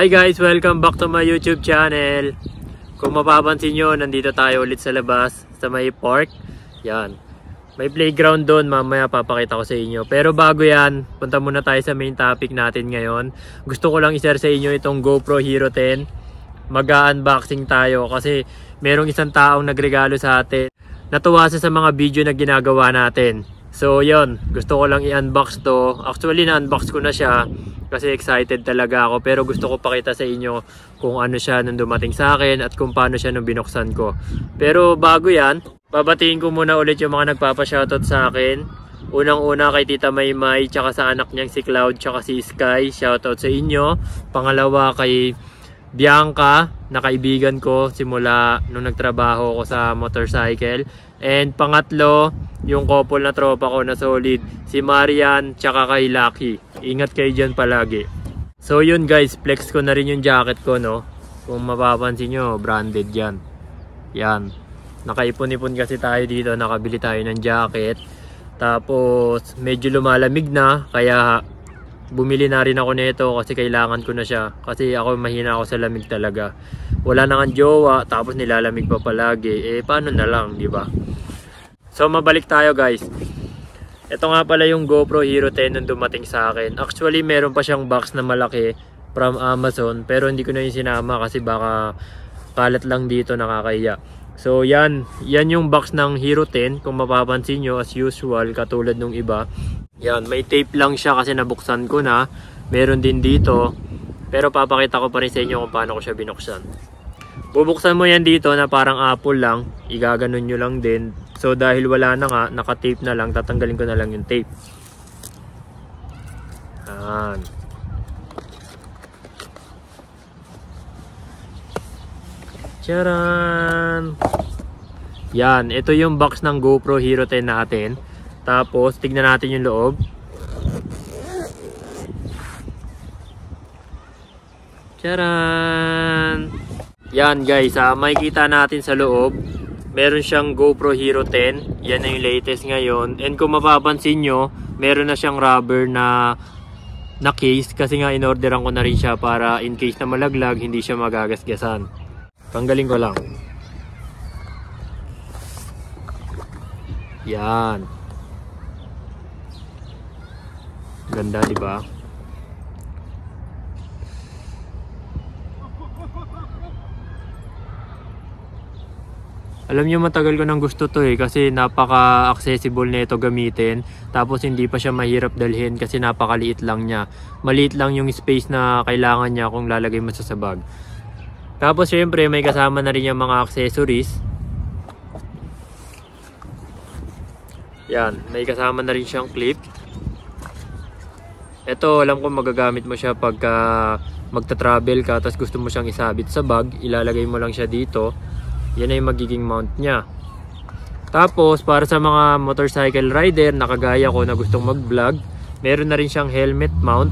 Hi guys! Welcome back to my YouTube channel. Kung mapapansin nyo, nandito tayo ulit sa labas, sa may park. Yan. May playground doon, mamaya papakita ko sa inyo. Pero bago yan, punta muna tayo sa main topic natin ngayon. Gusto ko lang i-share sa inyo itong GoPro Hero 10. Mag-unboxing tayo kasi merong isang taong nagregalo sa atin. Natuwa sa mga video na ginagawa natin. So yun, gusto ko lang i-unbox to. Actually na-unbox ko na siya kasi excited talaga ako, pero gusto ko pakita sa inyo kung ano siya nung dumating sa akin at kung paano siya nung binuksan ko. Pero bago yan, babatiin ko muna ulit yung mga nagpapa-shoutout sa akin. Unang-una kay Tita Maymay, tsaka sa anak niyang si Cloud, tsaka si Sky, shoutout sa inyo. Pangalawa kay Bianca, na kaibigan ko simula nung nagtrabaho ko sa motorcycle. And pangatlo, yung couple na tropa ko na solid, si Marian tsaka kay Lucky. Ingat kayo dyan palagi. So yun guys, flex ko na rin yung jacket ko, no. Kung mapapansin nyo, branded yan. Yan. Nakaipon-ipon kasi tayo dito, nakabili tayo ng jacket. Tapos medyo lumalamig na, kaya bumili na rin ako nito kasi kailangan ko na siya. Kasi ako mahina ako sa lamig talaga. Wala na kang jowa, tapos nilalamig pa palagi. Eh paano na lang, di ba? So mabalik tayo guys. Ito nga pala yung GoPro Hero 10 nung dumating sa akin. Actually meron pa siyang box na malaki from Amazon, pero hindi ko na yung sinama kasi baka kalat lang dito, nakakahiya. So yan yung box ng Hero 10. Kung mapapansin nyo, as usual, katulad nung iba, yan, may tape lang siya kasi nabuksan ko na. Meron din dito, pero papakita ko pa rin sa inyo kung paano ko siya binuksan. Bubuksan mo yan dito na parang apple lang, igaganon nyo lang din. So dahil wala na nga, naka-tape na lang, tatanggalin ko na lang yung tape. Yan. Charan! Yan, ito yung box ng GoPro Hero 10 natin. Tapos tignan natin yung loob. Charan! Yan guys, makikita natin sa loob, meron siyang GoPro Hero 10. Yan na yung latest ngayon. And kung mapapansin nyo, meron na siyang rubber na case. Kasi nga in-orderan ko na rin siya para in case na malaglag, hindi siya magagasgasan. Tanggalin ko lang. Yan. Ganda, di ba? Alam niyo, matagal ko nang gusto to kasi napaka-accessible nito gamitin. Tapos hindi pa siya mahirap dalhin kasi napakaliit lang niya. Maliit lang yung space na kailangan niya kung lalagay mo sa bag. Tapos syempre may kasama na rin yung mga accessories. Yan, may kasama na rin siyang clip. Ito, alam ko magagamit mo siya pagka magta-travel ka tapos gusto mo siyang isabit sa bag, ilalagay mo lang siya dito. Yan ay magiging mount niya. Tapos para sa mga motorcycle rider na kagaya ko na gustong mag-vlog, meron na rin siyang helmet mount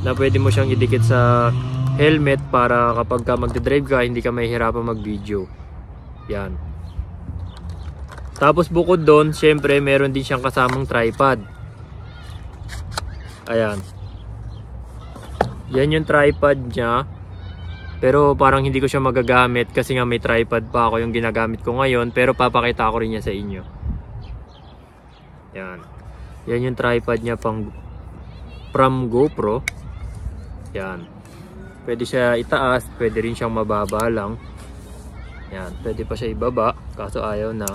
na pwede mo siyang idikit sa helmet para kapag ka magdadrive ka, hindi ka mahihirapan mag-video. Yan. Tapos bukod doon, syempre meron din siyang kasamang tripod. Ayan. Yan yung tripod niya. Pero parang hindi ko siya magagamit kasi nga may tripod pa ako yung ginagamit ko ngayon. Pero papakita ko rin niya sa inyo. Yan. Yan yung tripod niya from GoPro. Yan. Pwede siya itaas, pwede rin siyang mababa lang. Yan. Pwede pa siya ibaba, kaso ayaw na.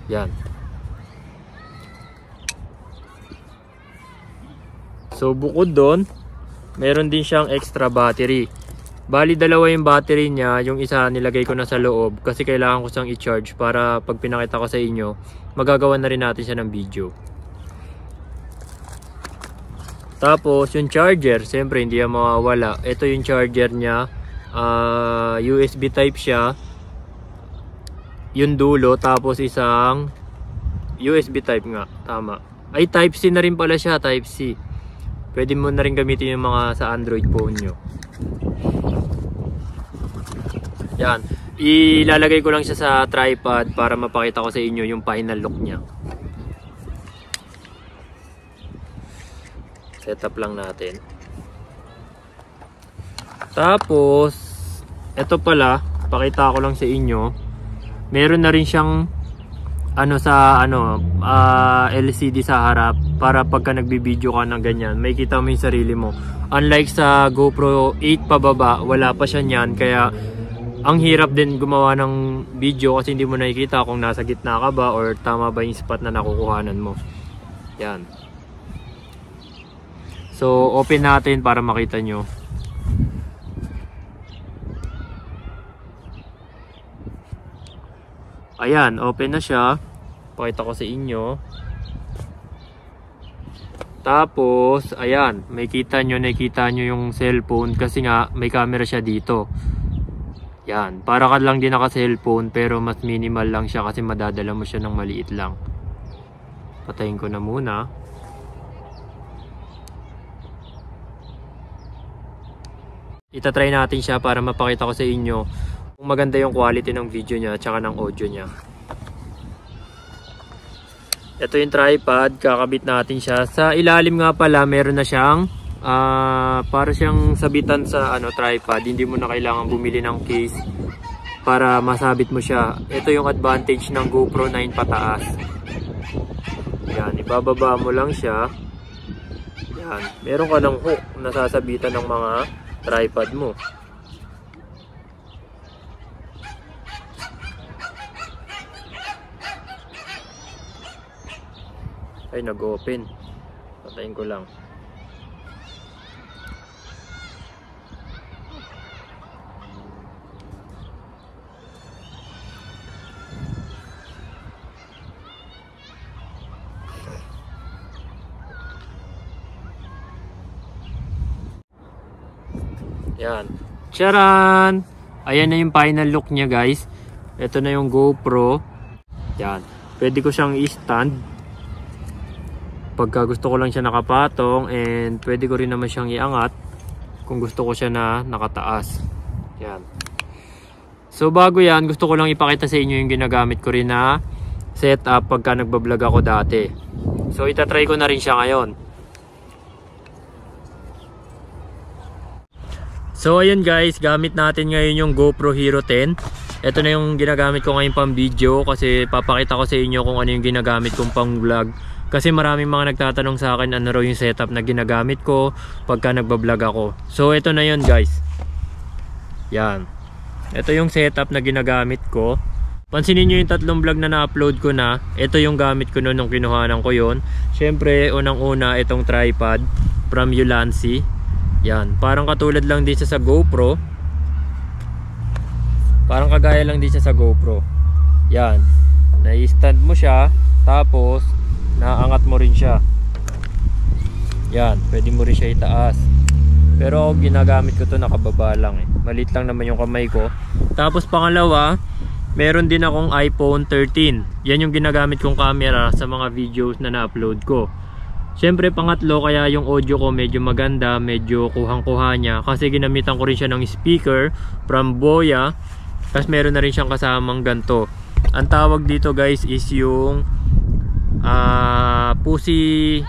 Yan. So bukod doon, meron din siyang extra battery. Bali dalawa yung battery niya, yung isa nilagay ko na sa loob kasi kailangan ko siyang i-charge para pag pinakita ko sa inyo, magagawa na rin natin siya ng video. Tapos yung charger, siyempre hindi yan mawawala. Ito yung charger niya, USB type siya. Yung dulo, tapos isang USB type nga, tama. Ay type C na rin pala siya, type C. Pwede mo na rin gamitin yung mga sa Android phone nyo. Yan. Ilalagay ko lang siya sa tripod para mapakita ko sa inyo yung final look niya. Setup lang natin. Tapos, ito pala, pakita ko lang sa inyo. Meron na rin siyang LCD sa harap para pagka nagbibideo ka ng ganyan, may kita mo yung sarili mo. Unlike sa GoPro 8 pababa, wala pa siya niyan, kaya ang hirap din gumawa ng video kasi hindi mo nakikita kung nasa gitna ka ba or tama ba yung spot na nakukuhanan mo. Yan. So, open natin para makita nyo. Ayan, open na siya. Pakita ko sa inyo. Tapos, ayan, nakikita nyo yung cellphone kasi nga may camera siya dito. Yan, para ka lang din naka-cellphone pero mas minimal lang siya kasi madadala mo siya ng maliit lang. Patayin ko na muna. Itatry natin siya para mapakita ko sa inyo kung maganda yung quality ng video niya at saka ng audio niya. Ito yung tripod, kakabit natin siya. Sa ilalim nga pala, meron na siyang para siyang sabitan sa tripod. Hindi mo na kailangan bumili ng case para masabit mo siya. Ito yung advantage ng GoPro 9 pataas. Yan, ibababa mo lang siya. Yan, meron ka ng hook na sasabitan ng mga tripod mo. Ay, nag-open. Patayin ko lang. Yan. Charan! Ayan na yung final look niya, guys. Ito na yung GoPro. Yan. Pwede ko siyang i-stand pagka gusto ko lang siya nakapatong, and pwede ko rin naman siyang iangat kung gusto ko siya na nakataas. Yan. So bago yan, gusto ko lang ipakita sa inyo yung ginagamit ko rin na setup pagka nagbablog ako dati. So itatry ko na rin siya ngayon. So ayun guys, gamit natin ngayon yung GoPro Hero 10. Ito na yung ginagamit ko ngayon pang video kasi papakita ko sa inyo kung ano yung ginagamit kong pang vlog. Kasi maraming mga nagtatanong sa akin ano raw yung setup na ginagamit ko pagka nagbablog ako. So ito na yun guys. Yan. Ito yung setup na ginagamit ko. Pansinin nyo yung tatlong vlog na na-upload ko na. Ito yung gamit ko noon nung kinuhanan ko yon. Siyempre unang-una itong tripod from Ulanzi. Yan. Parang katulad lang din siya sa GoPro. Parang kagaya lang din siya sa GoPro. Yan. Na-stand mo siya. Tapos naangat mo rin siya. Yan, pwede mo rin siya itaas. Pero ako ginagamit ko to nakababa lang eh. Maliit lang naman yung kamay ko. Tapos pangalawa, meron din akong iPhone 13. Yan yung ginagamit kong camera sa mga videos na na-upload ko. Siyempre pangatlo, kaya yung audio ko medyo maganda, medyo kuhang-kuha niya kasi ginamitan ko rin siya ng speaker from Boya. Tapos meron na rin siyang kasamang ganto. Ang tawag dito guys is yung Pussy.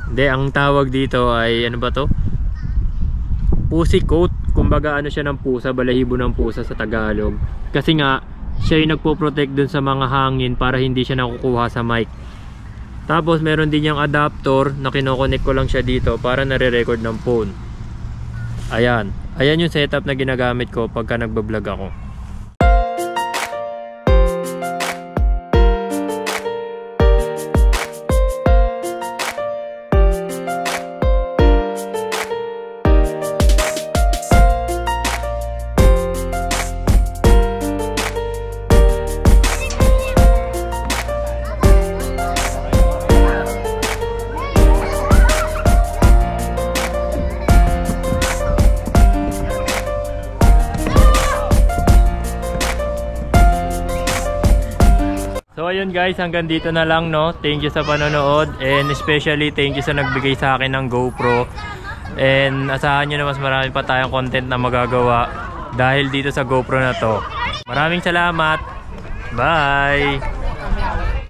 Hindi, ang tawag dito ay ano ba to? Pussy coat. Kumbaga ano siya ng pusa, balahibo ng pusa sa Tagalog. Kasi nga siya yung nagpo-protect dun sa mga hangin para hindi siya nakukuha sa mic. Tapos meron din yung adapter na kino-connect ko lang siya dito para nare-record ng phone. Ayan. Ayan yung setup na ginagamit ko pagka nagbablog ako. So ayun guys, hanggang dito na lang no. Thank you sa panonood and especially thank you sa nagbigay sa akin ng GoPro. And asahan nyo na mas marami pa tayong content na magagawa dahil dito sa GoPro na to. Maraming salamat. Bye!